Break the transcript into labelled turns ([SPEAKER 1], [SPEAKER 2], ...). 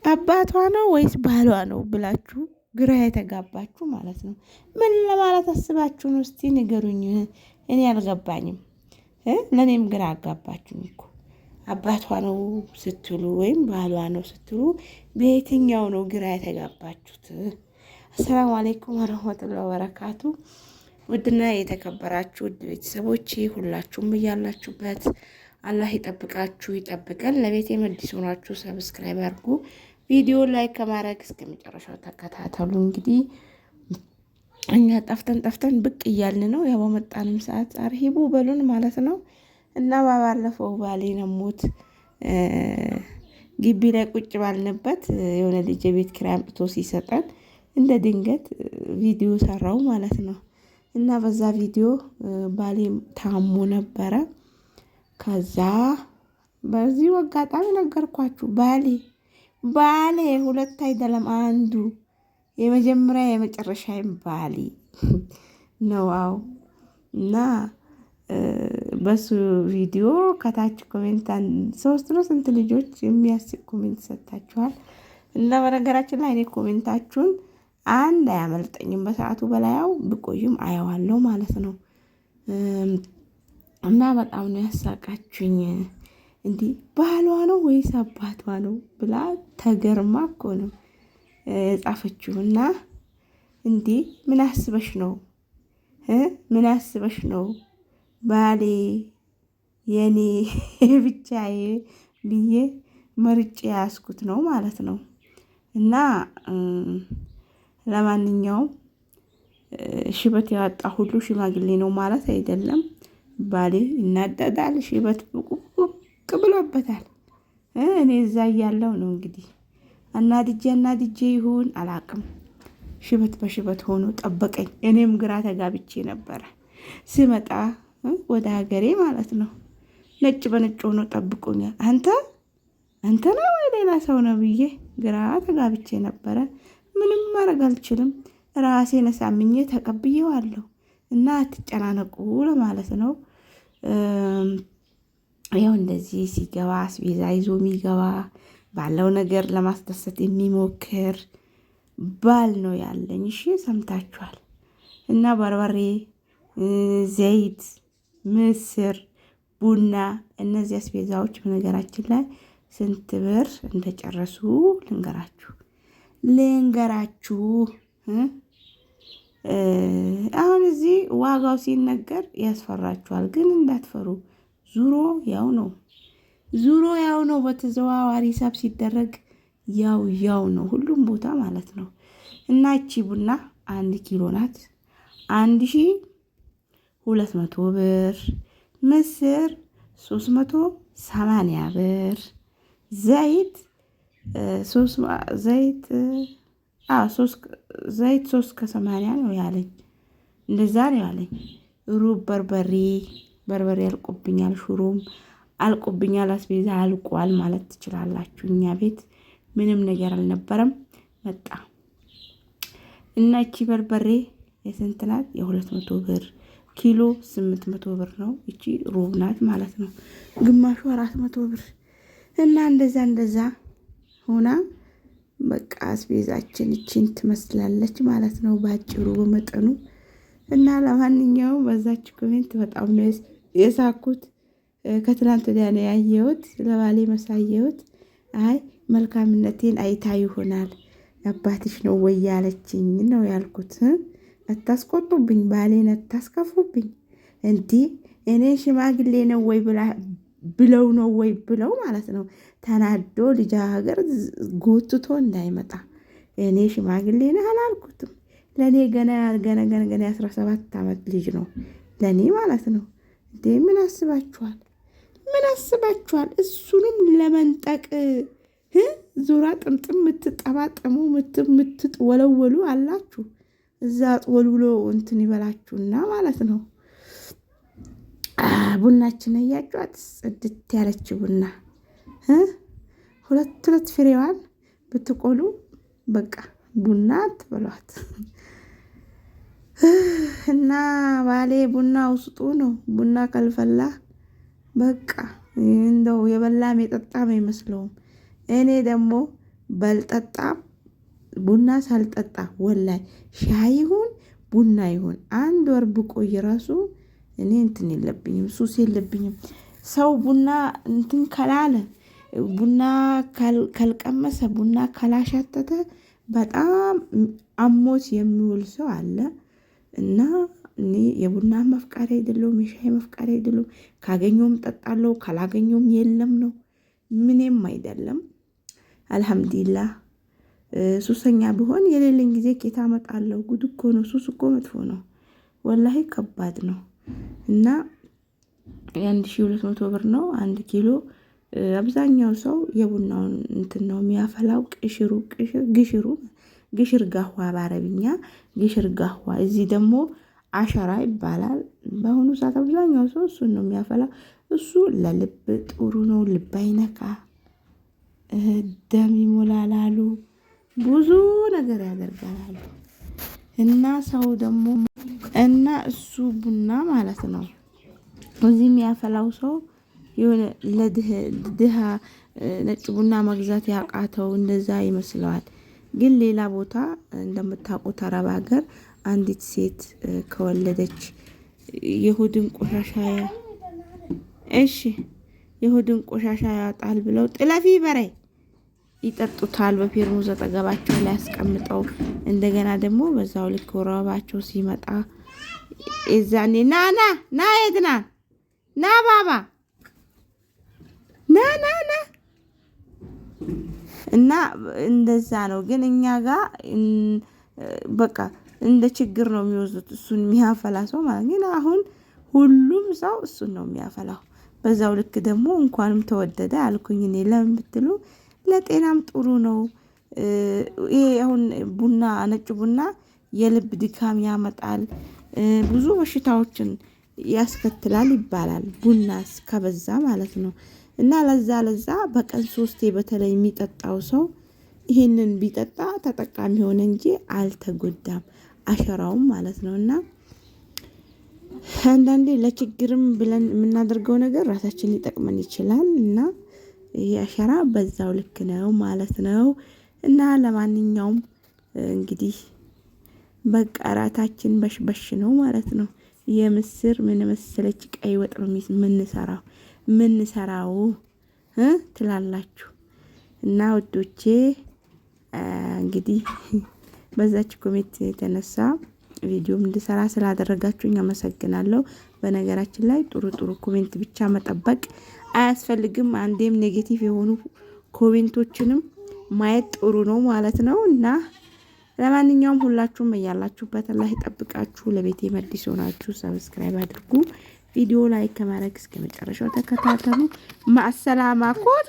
[SPEAKER 1] አባቷ ነው ወይስ ባሏ ነው ብላችሁ ግራ የተጋባችሁ ማለት ነው። ምን ለማለት አስባችሁ ነው? እስቲ ንገሩኝ። እኔ አልገባኝም። ለእኔም ግራ አጋባችሁኝ እኮ። አባቷ ነው ስትሉ ወይም ባሏ ነው ስትሉ በየትኛው ነው ግራ የተጋባችሁት? አሰላሙ አለይኩም ወረህመቱላሂ ወበረካቱ። ውድና የተከበራችሁ ውድ ቤተሰቦቼ ሁላችሁም እያላችሁበት አላህ ይጠብቃችሁ ይጠብቀን። ለቤት የመዲስ ሆናችሁ ሰብስክራይብ አድርጉ። ቪዲዮ ላይክ ከማድረግ እስከ መጨረሻው ተከታተሉ። እንግዲህ እኛ ጠፍተን ብቅ እያልን ነው። ያው በመጣንም ሰዓት አርሂቡ በሉን ማለት ነው። እና ባለፈው ባሌ ነሞት ግቢ ላይ ቁጭ ባልንበት የሆነ ልጅ የቤት ኪራይ አምጥቶ ሲሰጠን እንደ ድንገት ቪዲዮ ሰራው ማለት ነው። እና በዛ ቪዲዮ ባሌ ታሞ ነበረ። ከዛ በዚህ አጋጣሚ ነገርኳችሁ። ባሌ ሁለት አይደለም አንዱ የመጀመሪያ የመጨረሻዬም ባሌ ነው። አዎ። እና በሱ ቪዲዮ ከታች ኮሜንት ሶስት ነው ስንት ልጆች የሚያስቅ ኮሜንት ሰጥታችኋል። እና በነገራችን ላይ እኔ ኮሜንታችሁን አንድ አያመልጠኝም። በሰዓቱ በላያው ብቆይም አየዋለሁ ማለት ነው። እና በጣም ነው ያሳቃችሁኝ። እንዲህ ባሏ ነው ወይስ አባቷ ነው ብላ ተገርማ እኮ ነው የጻፈችውና እንዲህ ምን አስበሽ ነው? ምን አስበሽ ነው? ባሌ የኔ ብቻዬ ብዬ መርጬ ያስኩት ነው ማለት ነው። እና ለማንኛውም ሽበት ያወጣ ሁሉ ሽማግሌ ነው ማለት አይደለም። ባሌ ይናደዳል፣ ሽበት ብቁቅ ብሎበታል። እኔ እዛ እያለሁ ነው እንግዲህ አናድጄ ይሁን አላቅም፣ ሽበት በሽበት ሆኖ ጠበቀኝ። እኔም ግራ ተጋብቼ ነበረ ስመጣ ወደ ሀገሬ ማለት ነው። ነጭ በነጭ ሆኖ ጠብቆኛል። አንተ ነው ሌላ ሰው ነው ብዬ ግራ ተጋብቼ ነበረ። ምንም ማድረግ አልችልም። ራሴን አሳምኜ ተቀብዬዋለሁ። እና አትጨናነቁ ለማለት ነው። ያው እንደዚህ ሲገባ አስቤዛ ይዞ የሚገባ ባለው ነገር ለማስደሰት የሚሞክር ባል ነው ያለኝ። እሺ ሰምታችኋል። እና በርበሬ፣ ዘይት፣ ምስር፣ ቡና እነዚህ አስቤዛዎች በነገራችን ላይ ስንት ብር እንደጨረሱ ልንገራችሁ። አሁን እዚህ ዋጋው ሲነገር ያስፈራችኋል፣ ግን እንዳትፈሩ። ዙሮ ያው ነው። በተዘዋዋሪ ሂሳብ ሲደረግ ያው ነው ሁሉም ቦታ ማለት ነው። እና እቺ ቡና 1 ኪሎ ናት 1200 ብር፣ ምስር 380 ብር፣ ዘይት 380 ነው ያለኝ። እንደዛ ነው ያለኝ። ሩብ በርበሬ አልቆብኛል፣ ሹሮም አልቆብኛል፣ አስቤዛ አልቋል ማለት ትችላላችሁ። እኛ ቤት ምንም ነገር አልነበረም መጣ እና እቺ በርበሬ የስንት ናት? የ200 ብር ኪሎ 800 ብር ነው። እቺ ሩብ ናት ማለት ነው። ግማሹ 400 ብር እና እንደዛ ሆና በቃ አስቤዛችን እቺን ትመስላለች ማለት ነው ባጭሩ በመጠኑ። እና ለማንኛውም በዛች ኮሜንት በጣም ነው የሳኩት። ከትናንት ወዲያ ነው ያየሁት፣ ለባሌ መሳየሁት። አይ መልካምነቴን አይታ ይሆናል አባትሽ ነው ወይ ያለችኝ ነው ያልኩት። አታስቆጡብኝ፣ ባሌን አታስከፉብኝ። እንዲህ እኔ ሽማግሌ ነው ወይ ብለው ማለት ነው ተናዶ ልጅ ሀገር ጎትቶ እንዳይመጣ። እኔ ሽማግሌ ነህ አላልኩትም። ለእኔ ገና 17 ዓመት ልጅ ነው ለእኔ ማለት ነው። እንዴ ምን አስባችኋል? እሱንም ለመንጠቅ ዙራ ጥምጥም የምትጠባጠሙ የምትወለወሉ አላችሁ። እዛ ወልውሎ እንትን ይበላችሁና ማለት ነው። ቡናችን እያጫት ጽድት ያለች ቡና ሁለት ፍሬዋን ብትቆሉ በቃ ቡና ትበሏት። እና ባሌ ቡና ውስጡ ነው። ቡና ካልፈላ በቃ እንደው የበላም የጠጣም አይመስለውም። እኔ ደግሞ በልጠጣ ቡና ሳልጠጣ ወላይ ሻይ ይሁን ቡና ይሁን 1 ወር ብቆይ ራሱ እኔ እንትን የለብኝም፣ ሱስ የለብኝም። ሰው ቡና እንትን ካላለ ቡና ካልቀመሰ ቡና ካላሻተተ በጣም አሞት የሚውል ሰው አለ። እና እኔ የቡና መፍቃሪ አይደለሁም፣ የሻይ መፍቃሪ አይደለሁም። ካገኘውም ጠጣለሁ፣ ካላገኘውም የለም ነው፣ ምንም አይደለም። አልሐምዱሊላህ። ሱሰኛ ብሆን የሌለኝ ጊዜ ኬታ አመጣለሁ። ጉድ እኮ ነው። ሱስ እኮ መጥፎ ነው፣ ወላሂ ከባድ ነው። እና የ1200 ብር ነው 1 ኪሎ። አብዛኛው ሰው የቡናውን እንትን ነው የሚያፈላው፣ ግሽር ጋህዋ በአረብኛ ግሽር ጋህዋ፣ እዚህ ደግሞ አሸራ ይባላል። በአሁኑ ሰዓት አብዛኛው ሰው እሱን ነው የሚያፈላው። እሱ ለልብ ጥሩ ነው፣ ልብ አይነካ፣ ደም ይሞላላሉ፣ ብዙ ነገር ያደርጋሉ። እና ሰው ደግሞ እና እሱ ቡና ማለት ነው እዚህ የሚያፈላው ሰው የሆነ ለድሃ ነጭ ቡና መግዛት ያቃተው እንደዛ ይመስለዋል። ግን ሌላ ቦታ እንደምታውቁት አረብ ሀገር አንዲት ሴት ከወለደች የሆድን ቆሻሻ ያወጣል ብለው ጥለፊ በሬ ይጠጡታል። በፔርሙዝ አጠገባቸው ላይ ያስቀምጠው እንደገና ደግሞ በዛው ልክ ወረባቸው ሲመጣ እዛኔ ና የትና ና ባባ ና እና እንደዛ ነው። ግን እኛ ጋር በቃ እንደ ችግር ነው የሚወዙት እሱን የሚያፈላ ሰው ማለት ግን አሁን ሁሉም ሰው እሱን ነው የሚያፈላው። በዛው ልክ ደግሞ እንኳንም ተወደደ አልኩኝ እኔ። ለምን ብትሉ ለጤናም ጥሩ ነው። ይሄ አሁን ቡና ነጭ ቡና የልብ ድካም ያመጣል፣ ብዙ በሽታዎችን ያስከትላል ይባላል፣ ቡና ከበዛ ማለት ነው። እና ለዛ በቀን 3 በተለይ የሚጠጣው ሰው ይሄንን ቢጠጣ ተጠቃሚ ሆነ እንጂ አልተጎዳም፣ አሸራውም ማለት ነው። እና አንዳንዴ ለችግርም ብለን የምናደርገው ነገር ራሳችን ሊጠቅመን ይችላል። እና ይሄ አሸራ በዛው ልክ ነው ማለት ነው። እና ለማንኛውም እንግዲህ በቃ እራታችን በሽበሽ ነው ማለት ነው። የምስር ምን መሰለች ቀይ ወጥ ነው ምንሰራው ትላላችሁ። እና ውዶቼ እንግዲህ በዛች ኮሜንት የተነሳ ቪዲዮም እንድሰራ ስላደረጋችሁኝ አመሰግናለሁ። በነገራችን ላይ ጥሩ ኮሜንት ብቻ መጠበቅ አያስፈልግም። አንዴም ኔጌቲቭ የሆኑ ኮሜንቶችንም ማየት ጥሩ ነው ማለት ነው። እና ለማንኛውም ሁላችሁም እያላችሁበት አላህ ይጠብቃችሁ። ለቤቴ መዲስ ሆናችሁ ሰብስክራይብ አድርጉ። ቪዲዮ ላይክ ከማድረግ እስከ መጨረሻው ተከታተሉ። ማሰላማ ኮት